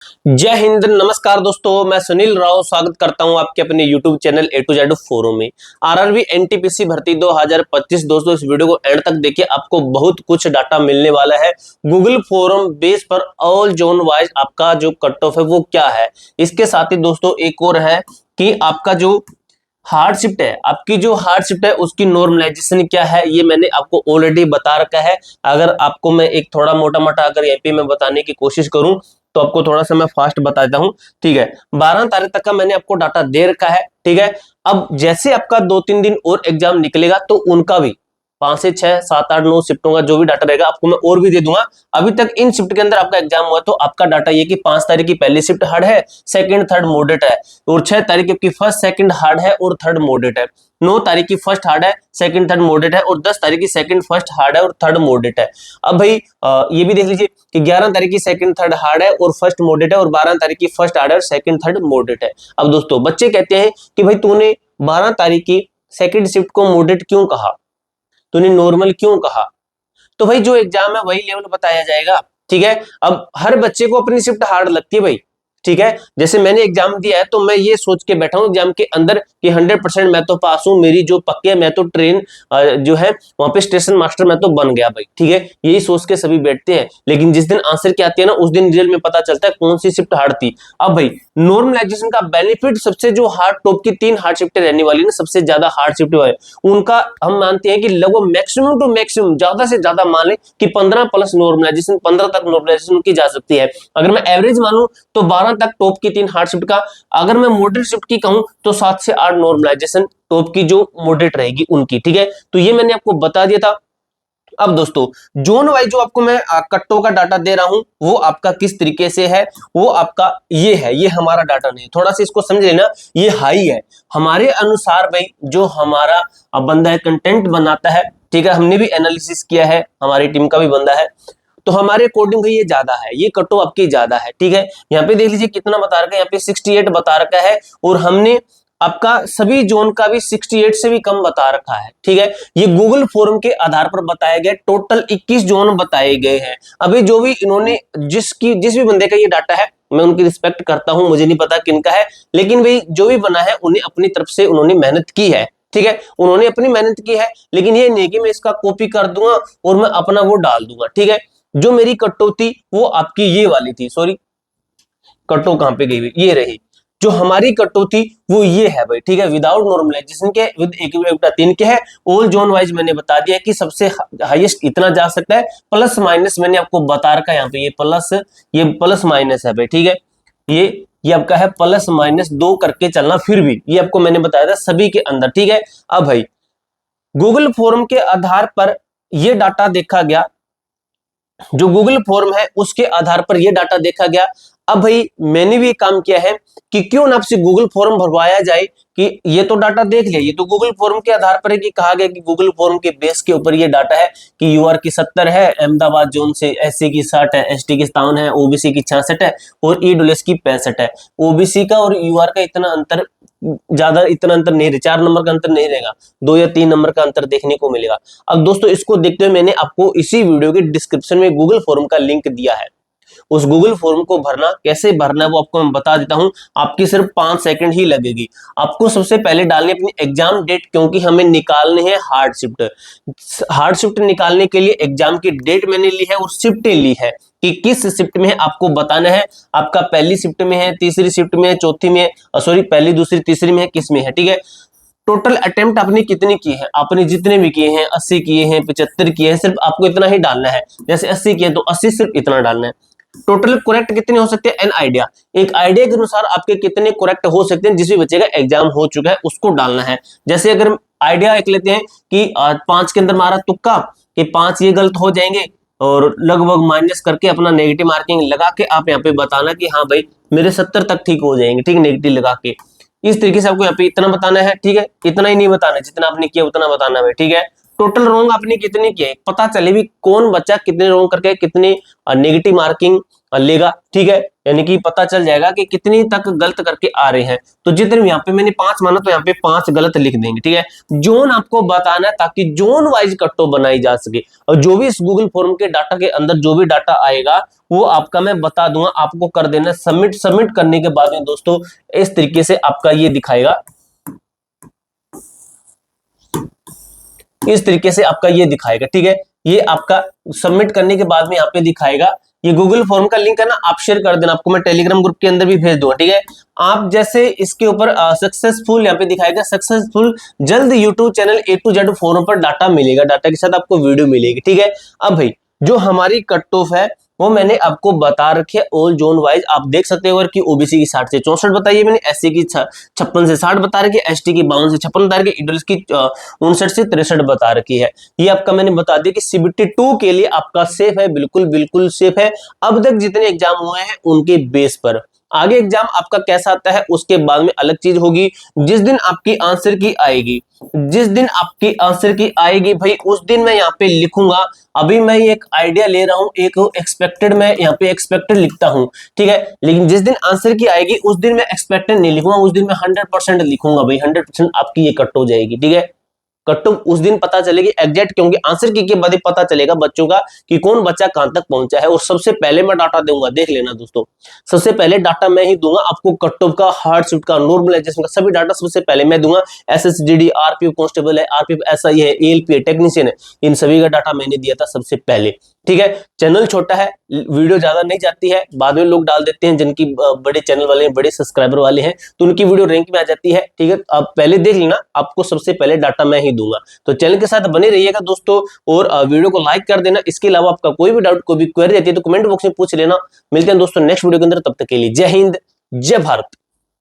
जय हिंद, नमस्कार दोस्तों। मैं सुनील राव स्वागत करता हूं आपके अपने YouTube channel A to Z forum में। आरआरबी एनटीपीसी भर्ती 2025 दोस्तों, इस वीडियो को एंड तक देखिए, आपको बहुत कुछ डाटा मिलने वाला है। गूगल फोरम बेस पर ऑल जोन वाइज आपका जो कट ऑफ है वो क्या है। इसके साथ ही दोस्तों एक और है कि आपका जो हार्ड शिफ्ट है, आपकी जो हार्ड शिफ्ट है उसकी नॉर्मलाइजेशन क्या है, ये मैंने आपको ऑलरेडी बता रखा है। अगर आपको मैं एक थोड़ा मोटा मोटा अगर यहाँ पे मैं बताने की कोशिश करूं तो आपको थोड़ा सा मैं फास्ट बता देता हूं। ठीक है, 12 तारीख तक का मैंने आपको डाटा दे रखा है। ठीक है, अब जैसे आपका 2-3 दिन और एग्जाम निकलेगा तो उनका भी 5 से 6 7 8 9 शिफ्टों का जो भी डाटा रहेगा आपको मैं और भी दे दूंगा। अभी तक इन शिफ्ट के अंदर आपका एग्जाम हुआ तो आपका डाटा ये कि 5 तारीख की पहली शिफ्ट हार्ड है, सेकंड थर्ड मॉडरेट है, और 6 तारीख की फर्स्ट सेकंड हार्ड है और थर्ड मॉडरेट है, 9 तारीख की फर्स्ट हार्ड है, सेकंड थर्ड मॉडरेट है, और 10 तारीख की सेकंड फर्स्ट हार्ड है और थर्ड मॉडरेट है। अब भाई ये भी देख लीजिए कि 11 तारीख की सेकंड थर्ड हार्ड है और फर्स्ट मॉडरेट है, और 12 तारीख की फर्स्ट हार्ड है और सेकंड थर्ड मॉडरेट है। अब दोस्तों बच्चे कहते हैं कि भाई तूने 12 तारीख की सेकंड शिफ्ट को मॉडरेट क्यों कहा, तूने नॉर्मल क्यों कहा। तो भाई जो एग्जाम है वही लेवल बताया जाएगा। ठीक है, अब हर बच्चे को अपनी शिफ्ट हार्ड लगती है भाई। ठीक है, जैसे मैंने एग्जाम दिया है तो मैं ये सोच के बैठा हूं एग्जाम के अंदर कि 100% मैं तो पास हूं, मेरी जो पक्के है, मैं तो ट्रेन जो है वहां पे स्टेशन मास्टर मैं तो बन गया भाई। ठीक है, यही सोच के सभी बैठते हैं, लेकिन जिस दिन आंसर की आती है ना उस दिन रिजल्ट में पता चलता है कौन सी शिफ्ट हार्ड थी। अब भाई नॉर्मलाइजेशन का बेनिफिट, सबसे जो हार्ड टॉप की 3 हार्ड शिफ्टें रहने वाली ना, सबसे ज्यादा हार्ड शिफ्ट है उनका हम मानते हैं कि लगभग मैक्सिमम टू मैक्सिमम, ज्यादा से ज्यादा मान लें कि 15 प्लस नॉर्मलाइजेशन, 15 तक नॉर्मलाइजेशन की जा सकती है। अगर मैं एवरेज मानूं तो 12 तक टॉप की 3 हार्ड शिफ्ट का, अगर मैं मॉडरेट शिफ्ट की कहूं तो 7 से 8 नॉर्मलाइजेशन टॉप की जो मॉडरेट रहेगी उनकी। ठीक है, तो ये मैंने आपको बता दिया था। अब दोस्तों जोन वाइज जो आपको मैं कट्टों का डाटा दे रहा हूं वो आपका किस तरीके से है, वो आपका ये है, ये हमारा डाटा नहीं है, थोड़ा सा इसको समझ लेना। ये हाई है हमारे अनुसार भाई, जो हमारा बंदा है कंटेंट बनाता है। ठीक है, हमने भी एनालिसिस किया है, हमारी टीम का भी बंदा है, तो हमारे अकॉर्डिंग भाई ये ज्यादा है, ये कट ऑफ आपकी ज्यादा है। ठीक है, यहाँ पे देख लीजिए कितना बता रखा है, यहाँ पे 68 बता रखा है, और हमने आपका सभी जोन का भी 68 से भी कम बता रखा है। ठीक है, ये गूगल फॉर्म के आधार पर बताया गया, टोटल 21 जोन बताए गए हैं। अभी जो भी इन्होंने जिस भी बंदे का ये डाटा है मैं उनकी रिस्पेक्ट करता हूं, मुझे नहीं पता किनका है, लेकिन भाई जो भी बना है उन्हें अपनी तरफ से उन्होंने मेहनत की है। ठीक है, उन्होंने अपनी मेहनत की है, लेकिन ये नहीं कि मैं इसका कॉपी कर दूंगा और मैं अपना वो डाल दूंगा। ठीक है, जो मेरी कटौती वो आपकी ये वाली थी, सॉरी कटो कहां पे गई हुई, ये रही जो हमारी कटौती वो ये है भाई। ठीक है, विदाउट नॉर्मलाइजेशन के, विद एक 3 के है। ऑल जोन वाइज मैंने बता दिया कि सबसे हाईएस्ट इतना जा सकता है, प्लस माइनस मैंने आपको बता रखा है यहाँ पे, ये प्लस माइनस है भाई। ठीक है, ये आपका है प्लस माइनस 2 करके चलना, फिर भी ये आपको मैंने बताया था सभी के अंदर। ठीक है, अब भाई गूगल फॉर्म के आधार पर ये डाटा देखा गया, जो गूगल फॉर्म है उसके आधार पर यह डाटा देखा गया। अब भाई मैंने भी एक काम किया है कि क्यों ना आपसे गूगल फॉर्म भरवाया जाए, कि ये तो डाटा देख लिया, ये तो गूगल फॉर्म के आधार पर है कि कहा गया कि गूगल फॉर्म के बेस के ऊपर ये डाटा है कि यूआर की 70 है, अहमदाबाद जोन से एससी की 60 है, एसटी की 57 है, ओबीसी की 66 है, और ईडब्ल्यूएस की 65 है। ओबीसी का और यूआर का इतना अंतर, ज्यादा इतना अंतर नहीं रहे, 4 नंबर का अंतर नहीं रहेगा, 2 या 3 नंबर का अंतर देखने को मिलेगा। अब दोस्तों इसको देखते हुए मैंने आपको इसी वीडियो के डिस्क्रिप्शन में गूगल फॉर्म का लिंक दिया है। उस गूगल फॉर्म को भरना, कैसे भरना है वो आपको मैं बता देता हूं। आपकी सिर्फ 5 सेकंड ही लगेगी। आपको सबसे पहले डालनी अपनी एग्जाम डेट, क्योंकि हमें निकालने हैं हार्ड शिफ्ट। हार्ड शिफ्ट निकालने के लिए एग्जाम की डेट मैंने ली है और शिफ्टें ली है कि किस शिफ्ट में है आपको बताना है। आपका पहली शिफ्ट में है, तीसरी शिफ्ट में है, चौथी में है, सॉरी पहली दूसरी तीसरी में है, किस में है। ठीक है, टोटल अटेम्प्ट आपने कितनी किए हैं, आपने जितने भी किए हैं, 80 किए हैं, 75 किए हैं, सिर्फ आपको इतना ही डालना है। जैसे 80 किए तो 80 सिर्फ इतना डालना है। टोटल करेक्ट कितने हो सकते हैं, एन आइडिया, एक आइडिया के अनुसार आपके कितने करेक्ट हो सकते हैं, जिस भी बच्चे का एग्जाम हो चुका है उसको डालना है। जैसे अगर आइडिया एक लेते हैं कि 5 के अंदर मारा तुक्का कि 5 ये गलत हो जाएंगे, और लगभग माइनस करके अपना नेगेटिव मार्किंग लगा के आप यहाँ पे बताना कि हाँ भाई मेरे 70 तक ठीक हो जाएंगे। ठीक, नेगेटिव लगा के इस तरीके से आपको यहाँ पे इतना बताना है। ठीक है, इतना ही नहीं बताना, जितना आपने किया उतना बताना है। ठीक है, टोटल रॉन्ग आपने कितने किए पता चले भी कौन बच्चा कितने रॉन्ग करके कितने नेगेटिव मार्किंग लेगा, ठीक है, यानी कि पता चल जाएगा कि कितनी तक गलत करके आ रहे हैं। तो जितने यहाँ पे मैंने 5 माना तो यहाँ पे 5 गलत लिख देंगे, ठीक है। जोन आपको बताना है ताकि जोन वाइज कट ऑफ बनाई जा सके, और जो भी इस गूगल फॉर्म के डाटा के अंदर जो भी डाटा आएगा वो आपका मैं बता दूंगा, आपको कर देना सबमिट। सबमिट करने के बाद में दोस्तों इस तरीके से आपका ये दिखाएगा, इस तरीके से आपका ये दिखाएगा, ठीक है। ये आपका सबमिट करने के बाद में यहाँ पे दिखाएगा। ये गूगल फॉर्म का लिंक है ना, आप शेयर कर देना, आपको मैं टेलीग्राम ग्रुप के अंदर भी भेज दूंगा, ठीक है। आप जैसे इसके ऊपर सक्सेसफुल यहाँ पे दिखाएगा सक्सेसफुल, जल्द YouTube channel A to Z forum पर डाटा मिलेगा, डाटा के साथ आपको वीडियो मिलेगी, ठीक है। अब भाई जो हमारी कट ऑफ है वो मैंने आपको बता रखी है ऑल जोन वाइज, आप देख सकते हो कि ओबीसी की 60 से 64 बताई है मैंने, एससी की 56 से 60 बता रखी है, एसटी की 52 से 56 बता रखी है, ईडब्ल्यूएस की 59 से 63 बता रखी है। ये आपका मैंने बता दिया कि सीबीटी 2 के लिए आपका सेफ है, बिल्कुल बिल्कुल सेफ है। अब तक जितने एग्जाम हुए हैं उनके बेस पर आगे एग्जाम आपका कैसा आता है उसके बाद में अलग चीज होगी। जिस दिन आपकी आंसर की आएगी, जिस दिन आपकी आंसर की आएगी भाई उस दिन मैं यहाँ पे लिखूंगा। अभी मैं एक आइडिया ले रहा हूँ, एक एक्सपेक्टेड, मैं यहाँ पे एक्सपेक्टेड लिखता हूँ, ठीक है। लेकिन जिस दिन आंसर की आएगी उस दिन मैं एक्सपेक्टेड नहीं लिखूंगा, उस दिन मैं 100% लिखूंगा भाई, 100% आपकी ये कट हो जाएगी, ठीक है। कट ऑफ उस दिन पता चलेगी एग्जैक्ट, क्योंकि आंसर की के बाद ही पता चलेगा बच्चों का कि कौन बच्चा कहां तक पहुंचा है। और सबसे पहले मैं डाटा दूंगा, देख लेना दोस्तों, सबसे पहले डाटा मैं ही दूंगा आपको, कट ऑफ का, हार्डशिफ्ट का, नॉर्मलाइजेशन का सभी डाटा सबसे पहले मैं दूंगा। एसएसजीडी, आरपीएफ कांस्टेबल है, आरपीएफ एसआई है, एएलपी है, टेक्नीशियन है, इन सभी का डाटा मैंने दिया था सबसे पहले, ठीक है। चैनल छोटा है, वीडियो ज्यादा नहीं जाती है, बाद में लोग डाल देते हैं जिनकी बड़े चैनल वाले हैं, बड़े सब्सक्राइबर वाले हैं, तो उनकी वीडियो रैंक में आ जाती है, ठीक है। आप पहले देख लेना, आपको सबसे पहले डाटा मैं ही दूंगा। तो चैनल के साथ बने रहिएगा दोस्तों, और वीडियो को लाइक कर देना। इसके अलावा आपका कोई भी डाउट, कोई भी क्वेरी रहती है तो कमेंट बॉक्स में पूछ लेना। मिलते हैं दोस्तों नेक्स्ट वीडियो के अंदर, तब तक के लिए जय हिंद, जय भारत।